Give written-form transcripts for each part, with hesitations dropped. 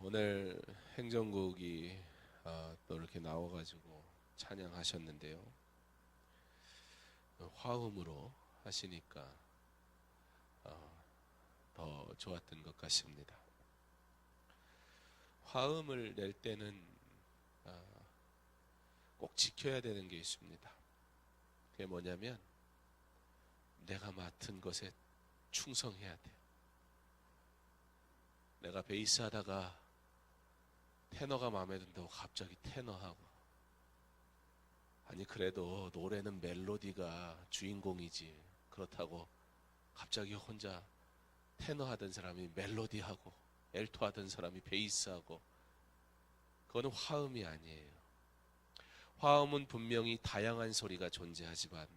오늘 행정국이 또 이렇게 나와가지고 찬양하셨는데요. 화음으로 하시니까 더 좋았던 것 같습니다. 화음을 낼 때는 꼭 지켜야 되는 게 있습니다. 그게 뭐냐면 내가 맡은 것에 충성해야 돼요. 내가 베이스 하다가 테너가 마음에 든다고 갑자기 테너하고, 아니 그래도 노래는 멜로디가 주인공이지, 그렇다고 갑자기 혼자 테너 하던 사람이 멜로디하고 엘토 하던 사람이 베이스하고, 그거는 화음이 아니에요. 화음은 분명히 다양한 소리가 존재하지만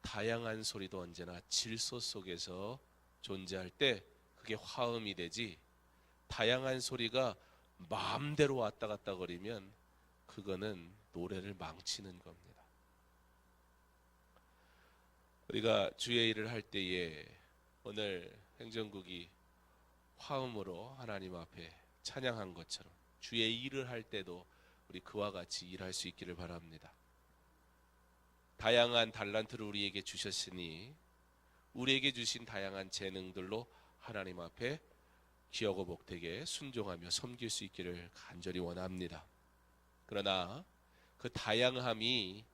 다양한 소리도 언제나 질서 속에서 존재할 때 그게 화음이 되지, 다양한 소리가 마음대로 왔다 갔다 거리면 그거는 노래를 망치는 겁니다. 우리가 주의 일을 할 때에 오늘 행정국이 화음으로 하나님 앞에 찬양한 것처럼 주의 일을 할 때도 우리 그와 같이 일할 수 있기를 바랍니다. 다양한 달란트를 우리에게 주셨으니 우리에게 주신 다양한 재능들로 하나님 앞에 기하고 복되게 순종하며 섬길 수 있기를 간절히 원합니다. 그러나 그 다양함이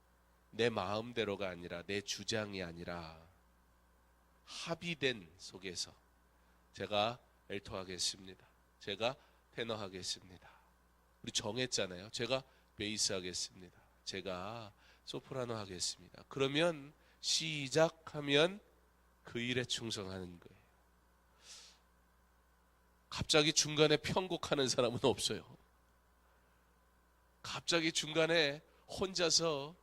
내 마음대로가 아니라, 내 주장이 아니라 합의된 속에서 제가 엘토 하겠습니다, 제가 테너 하겠습니다, 우리 정했잖아요. 제가 베이스 하겠습니다, 제가 소프라노 하겠습니다. 그러면 시작하면 그 일에 충성하는 거예요. 갑자기 중간에 편곡하는 사람은 없어요. 갑자기 중간에 혼자서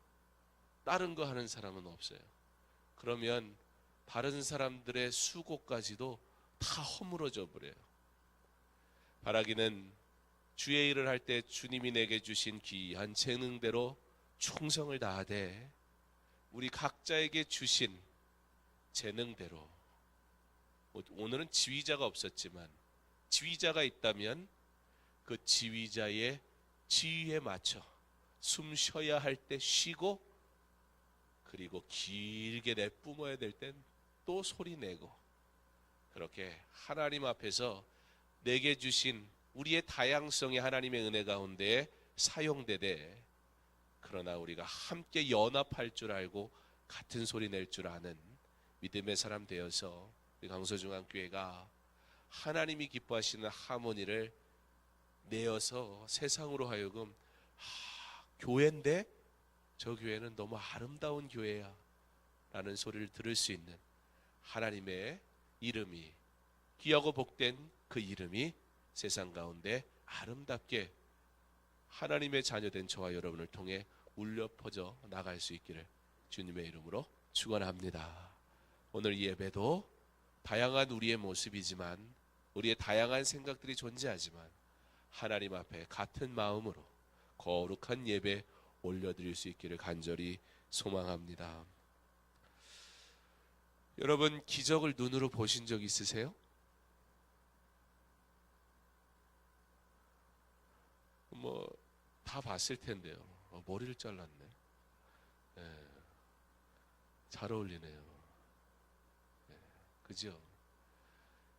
다른 거 하는 사람은 없어요. 그러면 다른 사람들의 수고까지도 다 허물어져 버려요. 바라기는 주의 일을 할 때 주님이 내게 주신 귀한 재능대로 충성을 다하되 우리 각자에게 주신 재능대로, 오늘은 지휘자가 없었지만 지휘자가 있다면 그 지휘자의 지휘에 맞춰 숨 쉬어야 할 때 쉬고, 그리고 길게 내뿜어야 될 땐 또 소리 내고, 그렇게 하나님 앞에서 내게 주신 우리의 다양성이 하나님의 은혜 가운데 사용되되, 그러나 우리가 함께 연합할 줄 알고 같은 소리 낼 줄 아는 믿음의 사람 되어서 우리 강서중앙교회가 하나님이 기뻐하시는 하모니를 내어서 세상으로 하여금 교회인데 저 교회는 너무 아름다운 교회야 라는 소리를 들을 수 있는, 하나님의 이름이, 귀하고 복된 그 이름이 세상 가운데 아름답게 하나님의 자녀된 저와 여러분을 통해 울려 퍼져 나갈 수 있기를 주님의 이름으로 축원합니다. 오늘 이 예배도 다양한 우리의 모습이지만, 우리의 다양한 생각들이 존재하지만 하나님 앞에 같은 마음으로 거룩한 예배 올려드릴 수 있기를 간절히 소망합니다. 여러분, 기적을 눈으로 보신 적 있으세요? 다 봤을 텐데요. 머리를 잘랐네. 잘 어울리네요. 그죠?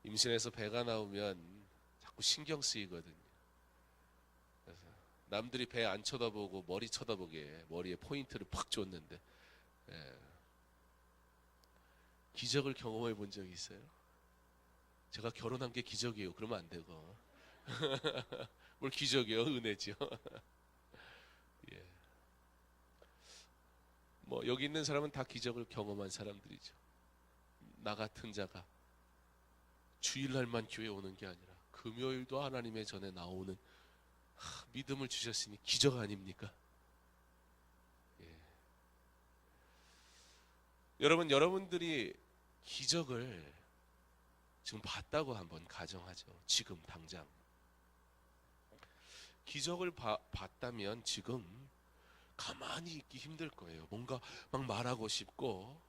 임신해서 배가 나오면 자꾸 신경 쓰이거든요. 그래서 남들이 배 안 쳐다보고 머리 쳐다보게 머리에 포인트를 팍 줬는데, 기적을 경험해 본 적이 있어요? 제가 결혼한 게 기적이에요 그러면 안 되고 뭘 기적이요, 은혜지요. 예. 여기 있는 사람은 다 기적을 경험한 사람들이죠. 나 같은 자가 주일날만 교회 오는 게 아니라 금요일도 하나님의 전에 나오는 믿음을 주셨으니 기적 아닙니까? 예. 여러분들이 기적을 지금 봤다고 한번 가정하죠. 지금 당장 기적을 봤다면 지금 가만히 있기 힘들 거예요. 뭔가 막 말하고 싶고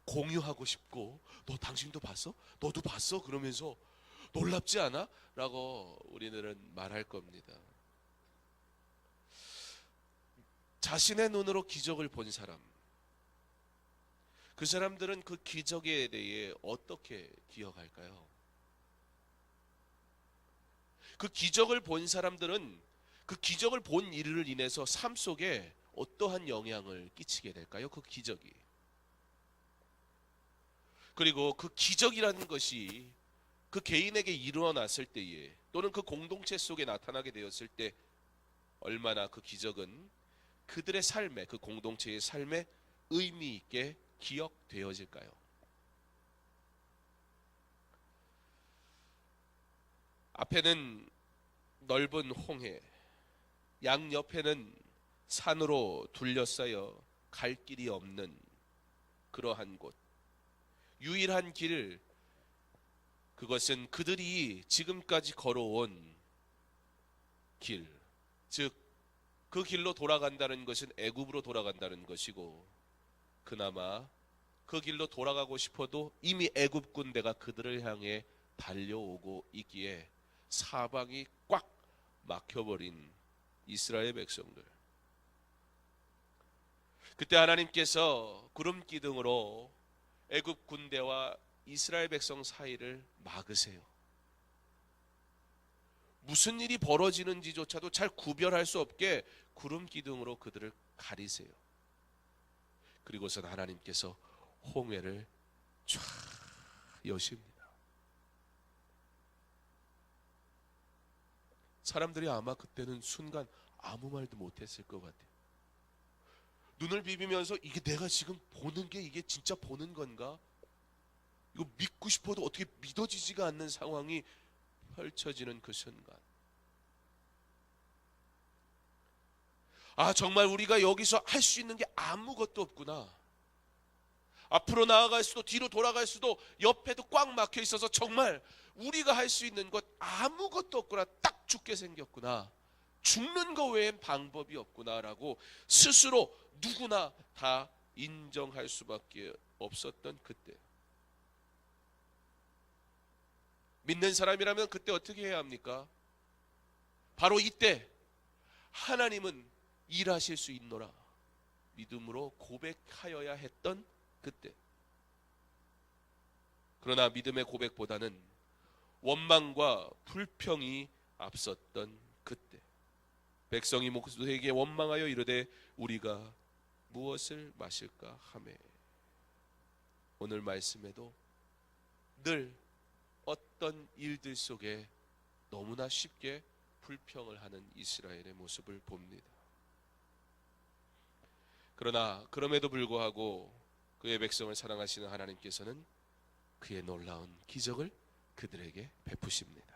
공유하고 싶고, 너 당신도 봤어? 너도 봤어? 그러면서 놀랍지 않아? 라고 우리들은 말할 겁니다. 자신의 눈으로 기적을 본 사람, 그 사람들은 그 기적에 대해 어떻게 기억할까요? 그 기적을 본 사람들은 그 기적을 본 일을 인해서 삶 속에 어떠한 영향을 끼치게 될까요? 그 기적이. 그리고 그 기적이라는 것이 그 개인에게 일어났을 때에 또는 그 공동체 속에 나타나게 되었을 때 얼마나 그 기적은 그들의 삶에, 그 공동체의 삶에 의미 있게 기억되어질까요? 앞에는 넓은 홍해, 양옆에는 산으로 둘러싸여 갈 길이 없는 그러한 곳. 유일한 길, 그것은 그들이 지금까지 걸어온 길, 즉 그 길로 돌아간다는 것은 애굽으로 돌아간다는 것이고, 그나마 그 길로 돌아가고 싶어도 이미 애굽 군대가 그들을 향해 달려오고 있기에 사방이 꽉 막혀버린 이스라엘 백성들. 그때 하나님께서 구름 기둥으로 애굽 군대와 이스라엘 백성 사이를 막으세요. 무슨 일이 벌어지는지조차도 잘 구별할 수 없게 구름 기둥으로 그들을 가리세요. 그리고선 하나님께서 홍해를 쫙 여십니다. 사람들이 아마 그때는 순간 아무 말도 못했을 것 같아요. 눈을 비비면서 이게 내가 지금 보는 게 이게 진짜 보는 건가? 이거 믿고 싶어도 어떻게 믿어지지가 않는 상황이 펼쳐지는 그 순간, 아, 정말 우리가 여기서 할 수 있는 게 아무것도 없구나. 앞으로 나아갈 수도 뒤로 돌아갈 수도 옆에도 꽉 막혀 있어서 정말 우리가 할 수 있는 것 아무것도 없구나. 딱 죽게 생겼구나. 죽는 거 외엔 방법이 없구나라고 스스로 누구나 다 인정할 수밖에 없었던 그때. 믿는 사람이라면 그때 어떻게 해야 합니까? 바로 이때 하나님은 일하실 수 있노라 믿음으로 고백하여야 했던 그때. 그러나 믿음의 고백보다는 원망과 불평이 앞섰던 그때, 백성이 모세에게 원망하여 이르되 우리가 무엇을 마실까 하매. 오늘 말씀에도 늘 어떤 일들 속에 너무나 쉽게 불평을 하는 이스라엘의 모습을 봅니다. 그러나 그럼에도 불구하고 그의 백성을 사랑하시는 하나님께서는 그의 놀라운 기적을 그들에게 베푸십니다.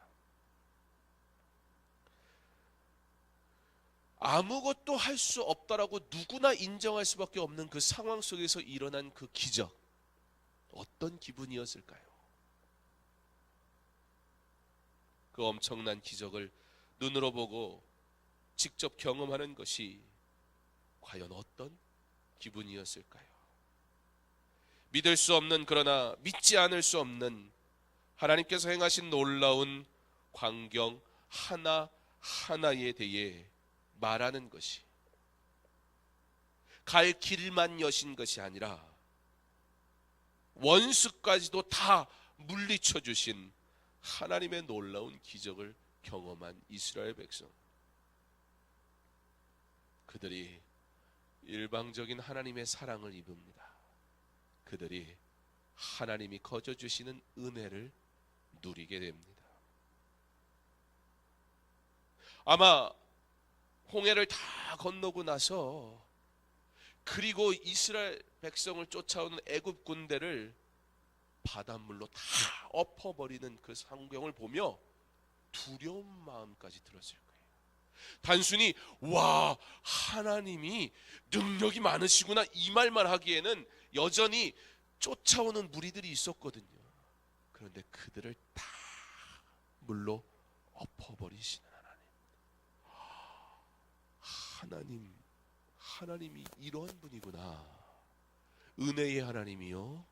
아무것도 할 수 없다라고 누구나 인정할 수밖에 없는 그 상황 속에서 일어난 그 기적, 어떤 기분이었을까요? 그 엄청난 기적을 눈으로 보고 직접 경험하는 것이 과연 어떤 기분이었을까요? 믿을 수 없는, 그러나 믿지 않을 수 없는 하나님께서 행하신 놀라운 광경 하나하나에 대해 말하는 것이, 갈 길만 여신 것이 아니라 원수까지도 다 물리쳐 주신 하나님의 놀라운 기적을 경험한 이스라엘 백성. 그들이 일방적인 하나님의 사랑을 입습니다. 그들이 하나님이 거저 주시는 은혜를 누리게 됩니다. 아마 홍해를 다 건너고 나서, 그리고 이스라엘 백성을 쫓아오는 애굽 군대를 바닷물로 다 엎어버리는 그 광경을 보며 두려운 마음까지 들었을 거예요. 단순히 와, 하나님이 능력이 많으시구나 이 말만 하기에는 여전히 쫓아오는 무리들이 있었거든요. 그런데 그들을 다 물로 엎어버리시는 하나님이 이러한 분이구나. 은혜의 하나님이요,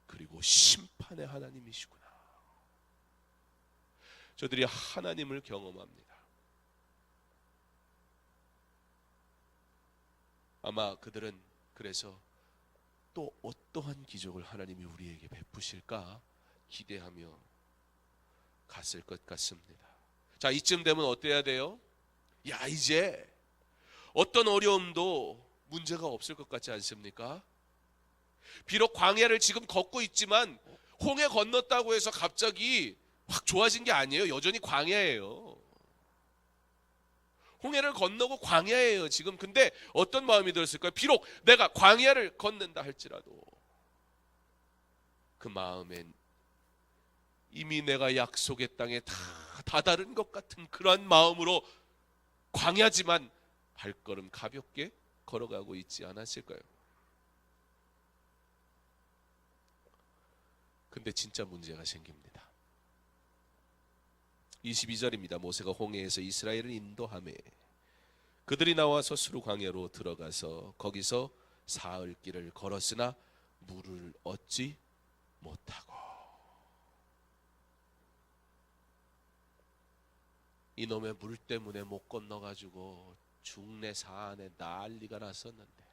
그리고 심판의 하나님이시구나. 저들이 하나님을 경험합니다. 아마 그들은 그래서 또 어떠한 기적을 하나님이 우리에게 베푸실까 기대하며 갔을 것 같습니다. 자, 이쯤 되면 어때야 돼요? 야, 이제 어떤 어려움도 문제가 없을 것 같지 않습니까? 비록 광야를 지금 걷고 있지만 홍해 건넜다고 해서 갑자기 확 좋아진 게 아니에요. 여전히 광야예요. 홍해를 건너고 광야예요 지금. 근데 어떤 마음이 들었을까요? 비록 내가 광야를 건넌다 할지라도 그 마음엔 이미 내가 약속의 땅에 다 다다른 것 같은 그러한 마음으로 광야지만 발걸음 가볍게 걸어가고 있지 않았을까요? 근데 진짜 문제가 생깁니다. 22절입니다. 모세가 홍해에서 이스라엘을 인도하매 그들이 나와서 수르 광야로 들어가서 거기서 사흘 길을 걸었으나 물을 얻지 못하고. 이놈의 물 때문에 못 건너가지고 중내 사안에 난리가 났었는데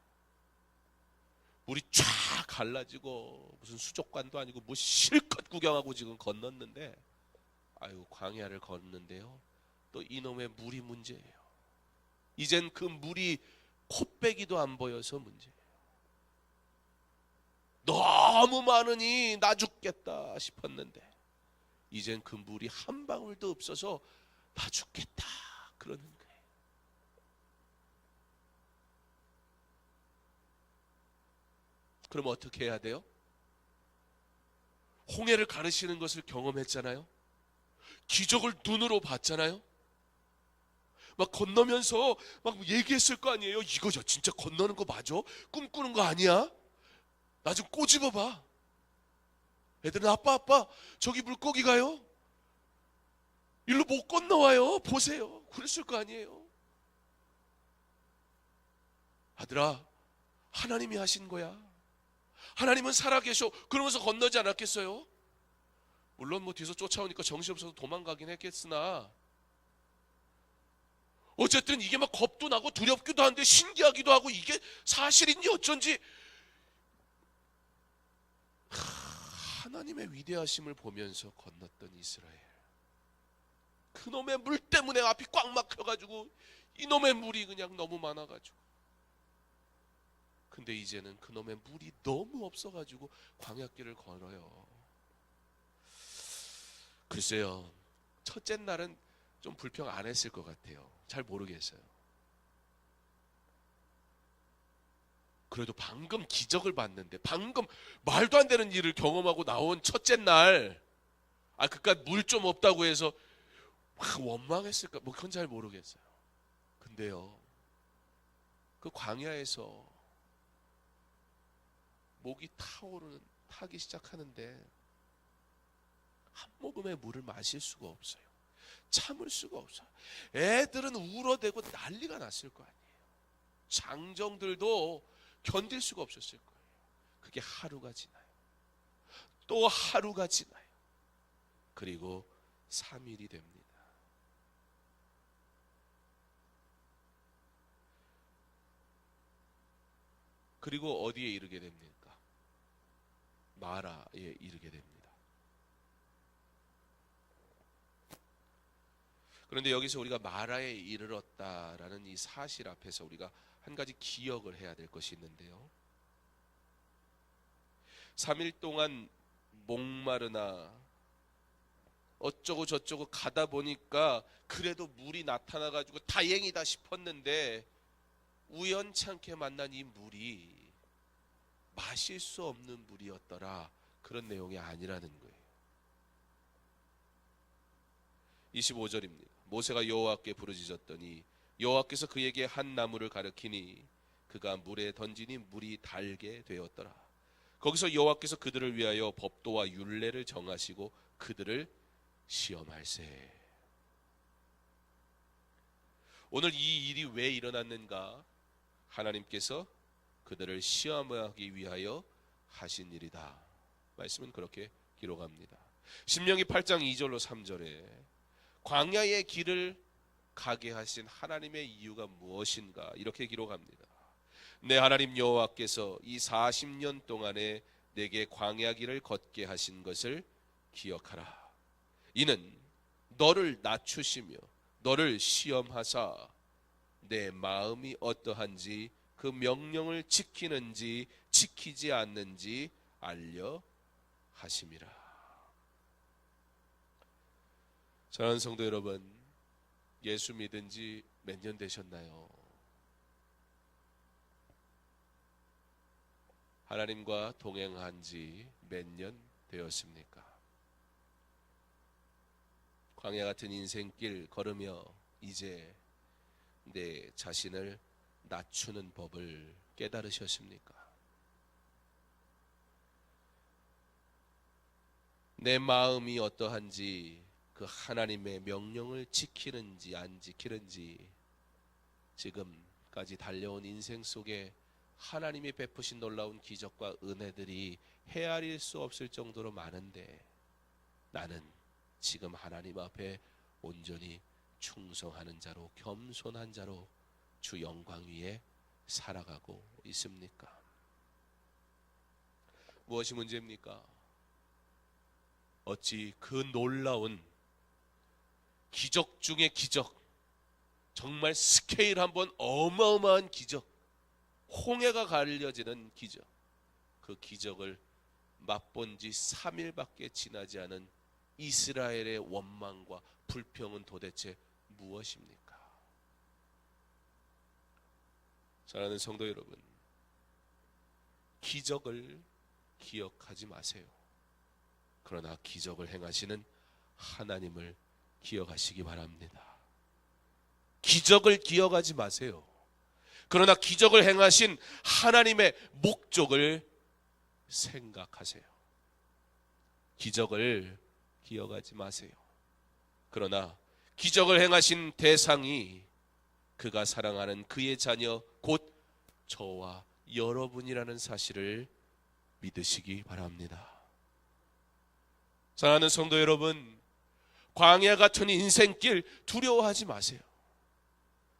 물이 쫙 갈라지고 무슨 수족관도 아니고 뭐 실컷 구경하고 지금 건넜는데, 아유, 광야를 걷는데요 또 이놈의 물이 문제예요. 이젠 그 물이 코빼기도 안 보여서 문제예요. 너무 많으니 나 죽겠다 싶었는데 이젠 그 물이 한 방울도 없어서 나 죽겠다 그러는 거예요. 그럼 어떻게 해야 돼요? 홍해를 가르시는 것을 경험했잖아요. 기적을 눈으로 봤잖아요. 막 건너면서 막 얘기했을 거 아니에요. 이거 진짜 건너는 거 맞아? 꿈꾸는 거 아니야? 나 좀 꼬집어봐. 애들은 아빠 저기 물고기 가요. 일로 못 건너와요. 보세요. 그랬을 거 아니에요. 아들아, 하나님이 하신 거야. 하나님은 살아계셔. 그러면서 건너지 않았겠어요? 물론 뭐 뒤에서 쫓아오니까 정신없어서 도망가긴 했겠으나 어쨌든 이게 막 겁도 나고 두렵기도 한데 신기하기도 하고 이게 사실인지 어쩐지 하나님의 위대하심을 보면서 건넜던 이스라엘. 그놈의 물 때문에 앞이 꽉 막혀가지고 이놈의 물이 그냥 너무 많아가지고, 근데 이제는 그놈의 물이 너무 없어가지고 광야길을 걸어요. 글쎄요, 첫째 날은 좀 불평 안 했을 것 같아요. 잘 모르겠어요. 그래도 방금 기적을 봤는데, 방금 말도 안 되는 일을 경험하고 나온 첫째 날, 그깟 물 좀 없다고 해서 원망했을까? 뭐 그건 잘 모르겠어요. 근데요, 그 광야에서 목이 타기 시작하는데 한 모금의 물을 마실 수가 없어요. 참을 수가 없어요. 애들은 울어대고 난리가 났을 거 아니에요. 장정들도 견딜 수가 없었을 거예요. 그게 하루가 지나요. 또 하루가 지나요. 그리고 3일이 됩니다. 그리고 어디에 이르게 됩니까? 마라에 이르게 됩니다. 그런데 여기서 우리가 마라에 이르렀다라는 이 사실 앞에서 우리가 한 가지 기억을 해야 될 것이 있는데요. 3일 동안 목마르나 어쩌고 저쩌고 가다 보니까 그래도 물이 나타나가지고 다행이다 싶었는데 우연찮게 만난 이 물이 마실 수 없는 물이었더라, 그런 내용이 아니라는 거예요. 25절입니다. 모세가 여호와께 부르짖었더니 여호와께서 그에게 한 나무를 가르치니 그가 물에 던지니 물이 달게 되었더라. 거기서 여호와께서 그들을 위하여 법도와 율례를 정하시고 그들을 시험할세. 오늘 이 일이 왜 일어났는가? 하나님께서 그들을 시험하기 위하여 하신 일이다. 말씀은 그렇게 기록합니다. 신명기 8장 2절로 3절에 광야의 길을 가게 하신 하나님의 이유가 무엇인가? 이렇게 기록합니다. 내 하나님 여호와께서 이 40년 동안에 내게 광야 길을 걷게 하신 것을 기억하라. 이는 너를 낮추시며 너를 시험하사 내 마음이 어떠한지 그 명령을 지키는지 지키지 않는지 알려 하심이라. 사랑하는 성도 여러분, 예수 믿은 지 몇 년 되셨나요? 하나님과 동행한 지 몇 년 되었습니까? 광야 같은 인생길 걸으며 이제 내 자신을 낮추는 법을 깨달으셨습니까? 내 마음이 어떠한지 그 하나님의 명령을 지키는지 안 지키는지 지금까지 달려온 인생 속에 하나님이 베푸신 놀라운 기적과 은혜들이 헤아릴 수 없을 정도로 많은데 나는 지금 하나님 앞에 온전히 충성하는 자로 겸손한 자로 주 영광 위에 살아가고 있습니까? 무엇이 문제입니까? 어찌 그 놀라운 기적 중의 기적, 정말 스케일 한번 어마어마한 기적, 홍해가 가려지는 기적, 그 기적을 맛본 지 3일밖에 지나지 않은 이스라엘의 원망과 불평은 도대체 무엇입니까? 사랑하는 성도 여러분, 기적을 기억하지 마세요. 그러나 기적을 행하시는 하나님을 기억하시기 바랍니다. 기적을 기억하지 마세요. 그러나 기적을 행하신 하나님의 목적을 생각하세요. 기적을 기억하지 마세요. 그러나 기적을 행하신 대상이 그가 사랑하는 그의 자녀 곧 저와 여러분이라는 사실을 믿으시기 바랍니다. 사랑하는 성도 여러분, 광야 같은 인생길 두려워하지 마세요.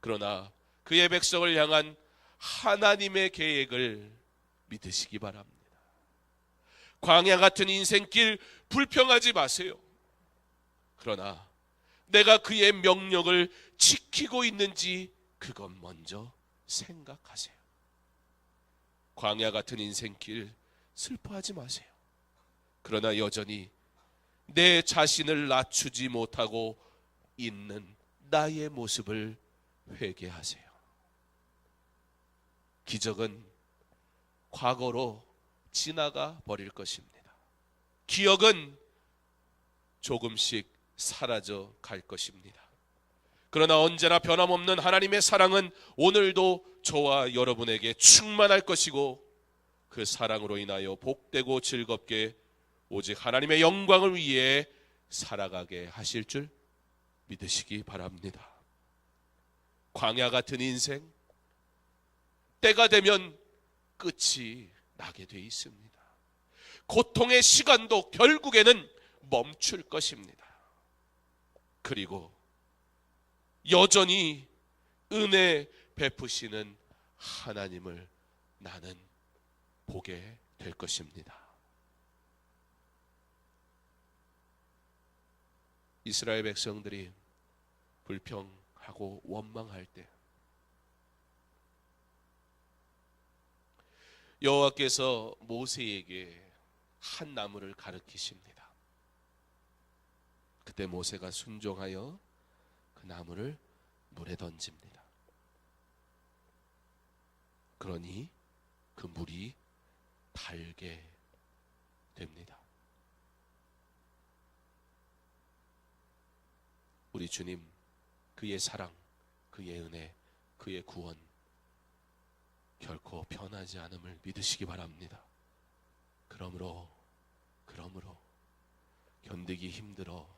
그러나 그의 백성을 향한 하나님의 계획을 믿으시기 바랍니다. 광야 같은 인생길 불평하지 마세요. 그러나 내가 그의 명령을 지키고 있는지 그것 먼저 생각하세요. 광야 같은 인생길 슬퍼하지 마세요. 그러나 여전히 내 자신을 낮추지 못하고 있는 나의 모습을 회개하세요. 기적은 과거로 지나가 버릴 것입니다. 기억은 조금씩 사라져 갈 것입니다. 그러나 언제나 변함없는 하나님의 사랑은 오늘도 저와 여러분에게 충만할 것이고 그 사랑으로 인하여 복되고 즐겁게 오직 하나님의 영광을 위해 살아가게 하실 줄 믿으시기 바랍니다. 광야 같은 인생, 때가 되면 끝이 나게 돼 있습니다. 고통의 시간도 결국에는 멈출 것입니다. 그리고 여전히 은혜 베푸시는 하나님을 나는 보게 될 것입니다. 이스라엘 백성들이 불평하고 원망할 때 여호와께서 모세에게 한 나무를 가르치십니다. 그때 모세가 순종하여 그 나무를 물에 던집니다. 그러니 그 물이 달게 됩니다. 우리 주님, 그의 사랑, 그의 은혜, 그의 구원 결코 변하지 않음을 믿으시기 바랍니다. 그러므로 견디기 힘들어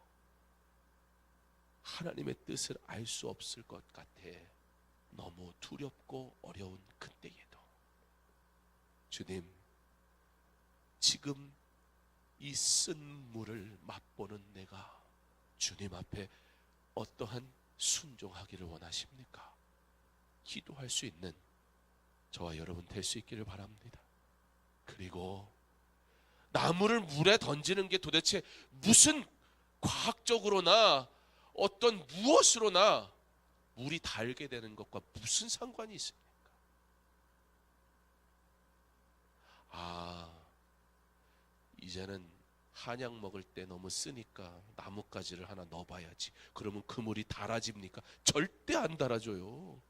하나님의 뜻을 알 수 없을 것 같아 너무 두렵고 어려운 그때에도 주님, 지금 이 쓴 물을 맛보는 내가 주님 앞에 어떠한 순종하기를 원하십니까? 기도할 수 있는 저와 여러분 될 수 있기를 바랍니다. 그리고 나무를 물에 던지는 게 도대체 무슨 과학적으로나 어떤 무엇으로나 물이 닳게 되는 것과 무슨 상관이 있습니까? 이제는 한약 먹을 때 너무 쓰니까 나뭇가지를 하나 넣어봐야지. 그러면 그 물이 달아집니까? 절대 안 달아져요.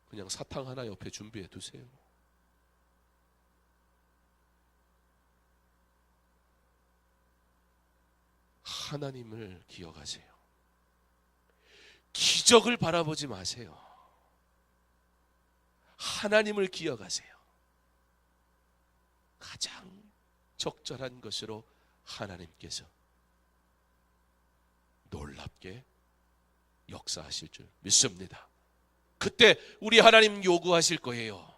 그냥 사탕 하나 옆에 준비해 두세요. 하나님을 기억하세요. 기적을 바라보지 마세요. 하나님을 기억하세요. 가장 적절한 것으로 하나님께서 놀랍게 역사하실 줄 믿습니다. 그때 우리 하나님 요구하실 거예요.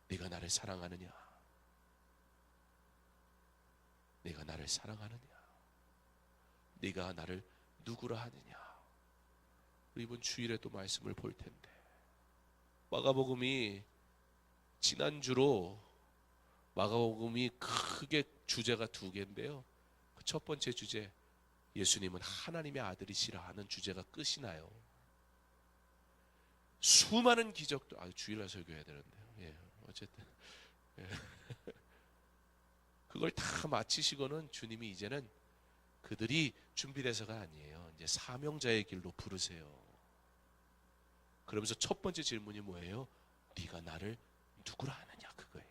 네가 나를 사랑하느냐? 네가 나를 사랑하느냐? 네가 나를 누구라 하느냐? 이번 주일에 또 말씀을 볼 텐데, 마가복음이 지난주로 마가복음이 크게 주제가 두 개인데요. 첫 번째 주제, 예수님은 하나님의 아들이시라 하는 주제가 끝이 나요. 수많은 기적도, 주일날 설교해야 되는데요. 어쨌든 그걸 다 마치시고는 주님이 이제는 그들이 준비돼서가 아니에요. 이제 사명자의 길로 부르세요. 그러면서 첫 번째 질문이 뭐예요? 네가 나를 누구라 하느냐, 그거예요.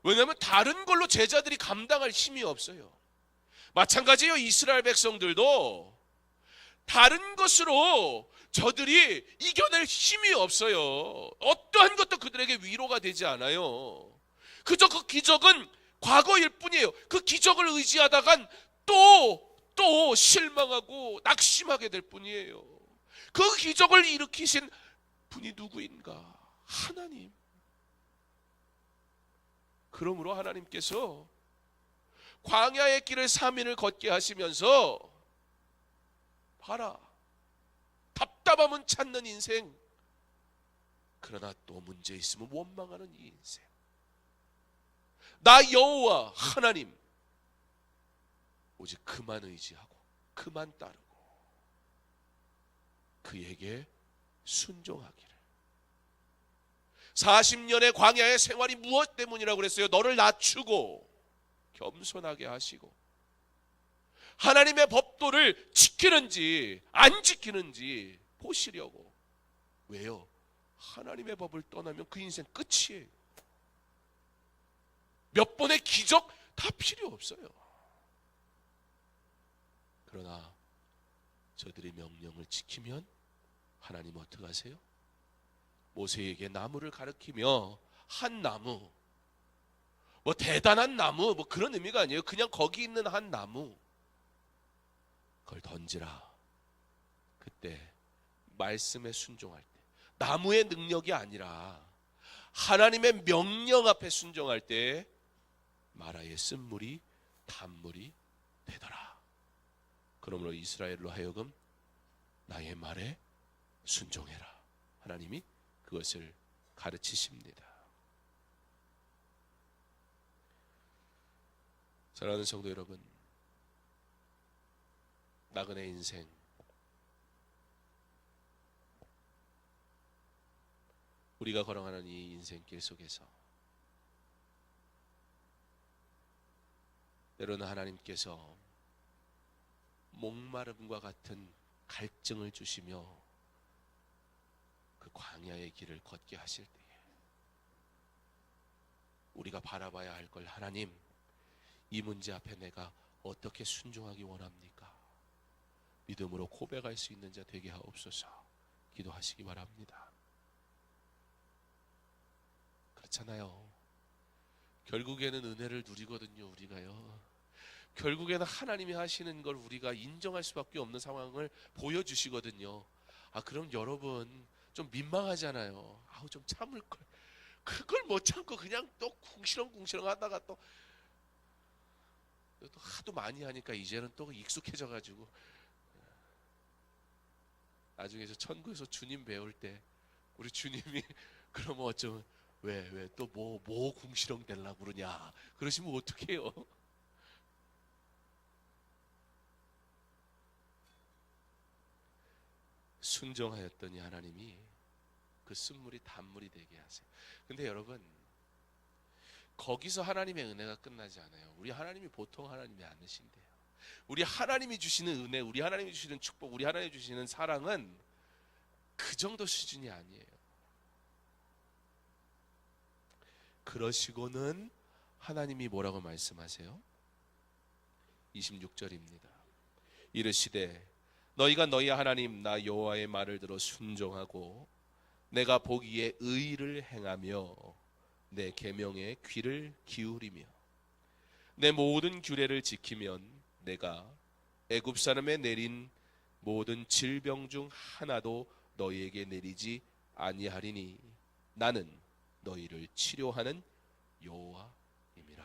왜냐하면 다른 걸로 제자들이 감당할 힘이 없어요. 마찬가지예요. 이스라엘 백성들도 다른 것으로 저들이 이겨낼 힘이 없어요. 어떠한 것도 그들에게 위로가 되지 않아요. 그저 그 기적은 과거일 뿐이에요. 그 기적을 의지하다간 또 실망하고 낙심하게 될 뿐이에요. 그 기적을 일으키신 분이 누구인가? 하나님. 그러므로 하나님께서 광야의 길을 3일을 걷게 하시면서, 봐라, 답답함은 찾는 인생, 그러나 또 문제 있으면 원망하는 이 인생. 나 여호와 하나님 오직 그만 의지하고 그만 따르고 그에게 순종하기를. 40년의 광야의 생활이 무엇 때문이라고 그랬어요? 너를 낮추고 겸손하게 하시고 하나님의 법도를 지키는지 안 지키는지 보시려고. 왜요? 하나님의 법을 떠나면 그 인생 끝이에요. 몇 번의 기적 다 필요 없어요. 그러나 저들이 명령을 지키면 하나님 어떻게 하세요? 모세에게 나무를 가리키며, 한 나무, 뭐 대단한 나무, 뭐 그런 의미가 아니에요. 그냥 거기 있는 한 나무, 그걸 던지라. 그때 말씀에 순종할 때, 나무의 능력이 아니라 하나님의 명령 앞에 순종할 때 마라의 쓴물이 단물이 되더라. 그러므로 이스라엘로 하여금 나의 말에 순종해라. 하나님이 그것을 가르치십니다. 사랑하는 성도 여러분, 나그네 인생, 우리가 걸어가는 이 인생길 속에서 때로는 하나님께서 목마름과 같은 갈증을 주시며 그 광야의 길을 걷게 하실 때에 우리가 바라봐야 할 걸, 하나님, 이 문제 앞에 내가 어떻게 순종하기 원합니까? 믿음으로 고백할 수 있는 자 되게 하옵소서. 기도하시기 바랍니다. 그렇잖아요. 결국에는 은혜를 누리거든요, 우리가요. 결국에는 하나님이 하시는 걸 우리가 인정할 수밖에 없는 상황을 보여주시거든요. 그럼 여러분 좀 민망하잖아요. 좀 참을 걸. 그걸 못 참고 그냥 또 궁시렁궁시렁 하다가 또 하도 많이 하니까 이제는 또 익숙해져 가지고 나중에 저 천국에서 주님 배울 때 우리 주님이 그러면 어쩌면 왜 또 뭐 궁시렁 되려고 그러냐 그러시면 어떡해요? 순종하였더니 하나님이 그 쓴물이 단물이 되게 하세요. 근데 여러분, 거기서 하나님의 은혜가 끝나지 않아요. 우리 하나님이 보통 하나님이 아니신데요. 우리 하나님이 주시는 은혜, 우리 하나님이 주시는 축복, 우리 하나님이 주시는 사랑은 그 정도 수준이 아니에요. 그러시고는 하나님이 뭐라고 말씀하세요? 26절입니다. 이르시되 너희가 너희 하나님 나 여호와의 말을 들어 순종하고 내가 보기에 의를 행하며 내 계명에 귀를 기울이며 내 모든 규례를 지키면 내가 애굽 사람에 내린 모든 질병 중 하나도 너희에게 내리지 아니하리니 나는 너희를 치료하는 여호와임이라.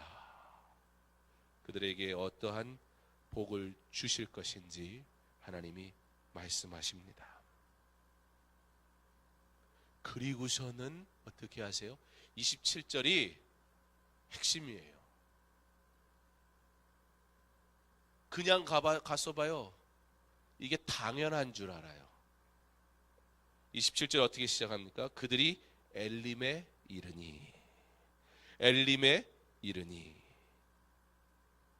그들에게 어떠한 복을 주실 것인지 하나님이 말씀하십니다. 그리고서는 어떻게 하세요? 27절이 핵심이에요. 그냥 가서 봐요. 이게 당연한 줄 알아요. 27절 어떻게 시작합니까? 그들이 엘림에 이르니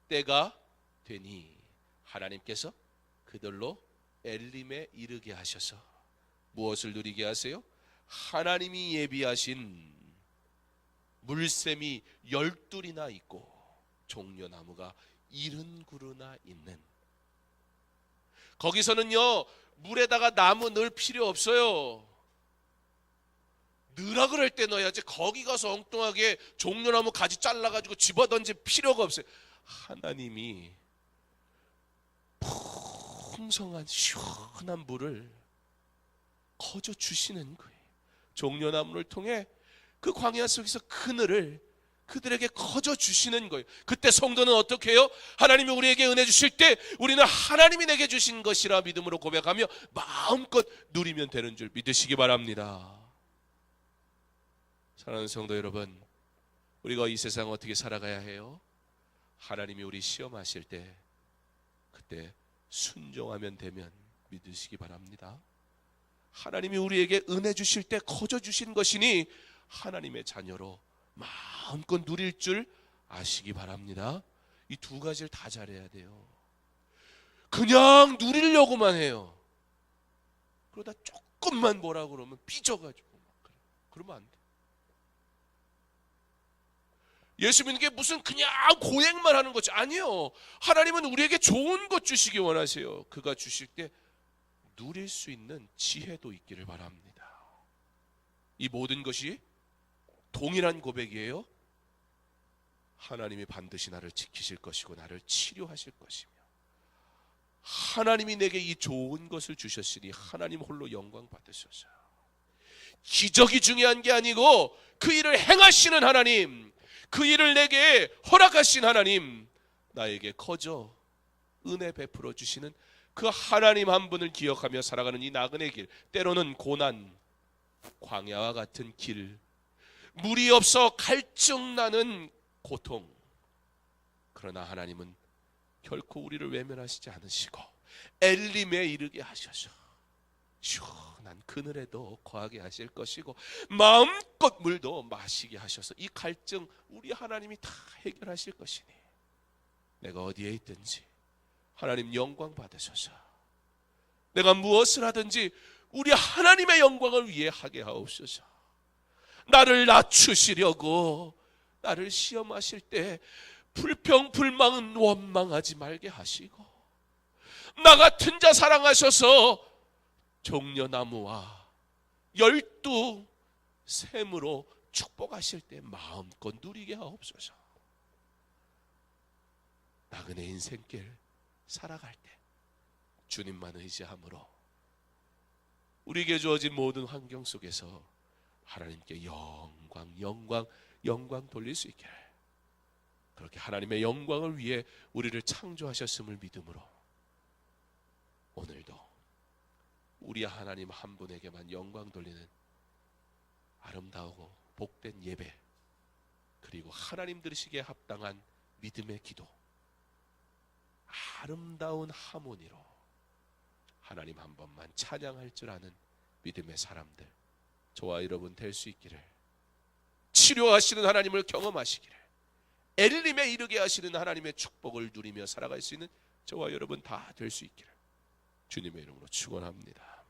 때가 되니 하나님께서 그들로 엘림에 이르게 하셔서 무엇을 누리게 하세요? 하나님이 예비하신 물샘이 12이나 있고 종려나무가 70그루나 있는, 거기서는요 물에다가 나무 넣을 필요 없어요. 넣으라 그럴 때 넣어야지 거기 가서 엉뚱하게 종려나무 가지 잘라가지고 집어던질 필요가 없어요. 하나님이 풍성한 시원한 물을 거저 주시는 거예요. 종려나무를 통해 그 광야 속에서 그늘을 그들에게 거저 주시는 거예요. 그때 성도는 어떻게 해요? 하나님이 우리에게 은혜 주실 때 우리는 하나님이 내게 주신 것이라 믿음으로 고백하며 마음껏 누리면 되는 줄 믿으시기 바랍니다. 사랑하는 성도 여러분, 우리가 이 세상 어떻게 살아가야 해요? 하나님이 우리 시험하실 때 그때 순종하면 되면 믿으시기 바랍니다. 하나님이 우리에게 은혜 주실 때 거저 주신 것이니 하나님의 자녀로 마음껏 누릴 줄 아시기 바랍니다. 이 두 가지를 다 잘해야 돼요. 그냥 누리려고만 해요. 그러다 조금만 뭐라 그러면 삐져가지고 그러면 안 돼. 예수 믿는 게 무슨 그냥 고행만 하는 것이 아니에요. 하나님은 우리에게 좋은 것 주시기 원하세요. 그가 주실 때 누릴 수 있는 지혜도 있기를 바랍니다. 이 모든 것이 동일한 고백이에요. 하나님이 반드시 나를 지키실 것이고 나를 치료하실 것이며 하나님이 내게 이 좋은 것을 주셨으니 하나님 홀로 영광 받으소서. 기적이 중요한 게 아니고 그 일을 행하시는 하나님, 그 일을 내게 허락하신 하나님, 나에게 거저 은혜 베풀어 주시는 그 하나님 한 분을 기억하며 살아가는 이 나그네 길, 때로는 고난, 광야와 같은 길, 물이 없어 갈증나는 고통, 그러나 하나님은 결코 우리를 외면하시지 않으시고 엘림에 이르게 하셔서 시원한 그늘에도 거하게 하실 것이고 마음껏 물도 마시게 하셔서 이 갈증 우리 하나님이 다 해결하실 것이니 내가 어디에 있든지 하나님 영광 받으셔서 내가 무엇을 하든지 우리 하나님의 영광을 위해 하게 하옵소서. 나를 낮추시려고 나를 시험하실 때 불평불만은 원망하지 말게 하시고 나 같은 자 사랑하셔서 종려나무와 12 샘으로 축복하실 때 마음껏 누리게 하옵소서. 나그네 인생길 살아갈 때 주님만 의지함으로 우리에게 주어진 모든 환경 속에서 하나님께 영광 돌릴 수 있게, 그렇게 하나님의 영광을 위해 우리를 창조하셨음을 믿음으로 오늘도 우리 하나님 한 분에게만 영광 돌리는 아름다우고 복된 예배, 그리고 하나님 들으시기에 합당한 믿음의 기도, 아름다운 하모니로 하나님 한 번만 찬양할 줄 아는 믿음의 사람들, 저와 여러분 될 수 있기를, 치료하시는 하나님을 경험하시기를, 엘림에 이르게 하시는 하나님의 축복을 누리며 살아갈 수 있는 저와 여러분 다 될 수 있기를 주님의 이름으로 축원합니다.